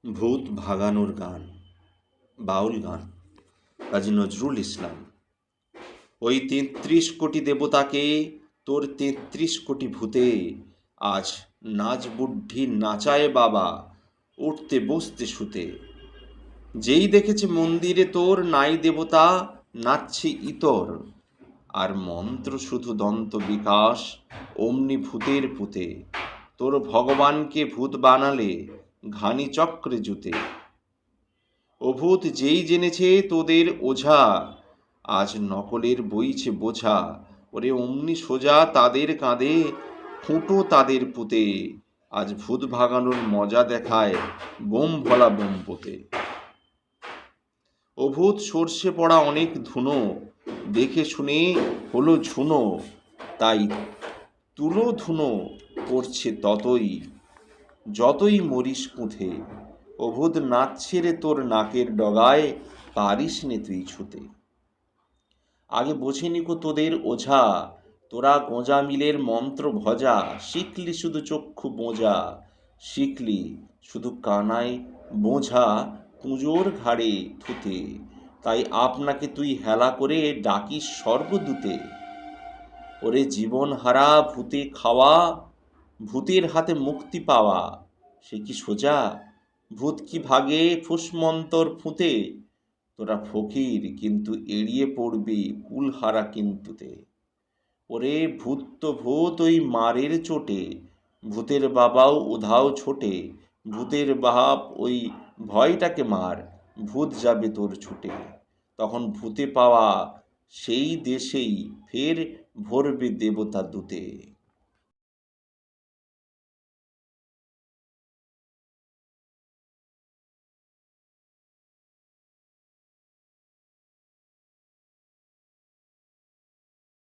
ভূত ভাগানোর গান, বাউল গান, কাজী নজরুল ইসলাম। ওই ৩৩ কোটি দেবতাকে তোর ৩৩ কোটি ভূতে আজ নাচ বুদ্ধি নাচায় বাবা, উঠতে বসতে শুতে। যেই দেখেছে মন্দিরে তোর নাই দেবতা, নাচছে ইতর, আর মন্ত্র শুধু দন্ত বিকাশ অমনি ভূতের পুঁতে। তোর ভগবানকে ভূত বানালে ঘানি চক্রে জুতে। অভূত যেই জেনেছে তোদের ওঝা, আজ নকলের বইছে বোঝা। ওরে অমনি সোজা তাদের কাঁধে ফুটো তাদের পুঁতে। আজ ভূত ভাগানোর মজা দেখায় বোম ভোলা বোম পোতে। অভূত সর্ষে পড়া অনেক ধুনো, দেখে শুনে হলো ঝুনো, তাই তুলো ধুনো করছে ততই, যতই মরিস কুঁথে। অভূত নাচছে রে তোর নাকের ডগায়, পারিস নে তুই ছুতে। আগে বোঝেনি কো তোদের ওঝা, তোরা গোঁজা মিলের মন্ত্র ভজা। শিখলি শুধু চক্ষু বোঝা, শিখলি শুধু কানায় বোঝা পুজোর ঘাড়ে থুতে। তাই আপনাকে তুই হেলা করে ডাকিস স্বর্গদূতে। ওরে জীবন হারা ভূতে খাওয়া, ভূতের হাতে মুক্তি পাওয়া, সে কি সোজা? ভূত কি ভাগে ফুসমন্তর ফুঁতে। তোরা ফকির কিন্তু এড়িয়ে পড়বি কুলহারা কিন্তুতে। ওরে ভূত তো ভূত ওই মারের চোটে, ভূতের বাবাও উধাও ছোটে। ভূতের বাপ ওই ভয়টাকে মার, ভূত যাবে তোর ছুটে। তখন ভূতে পাওয়া সেই দেশেই ফের ভরবে দেবতা দূতে।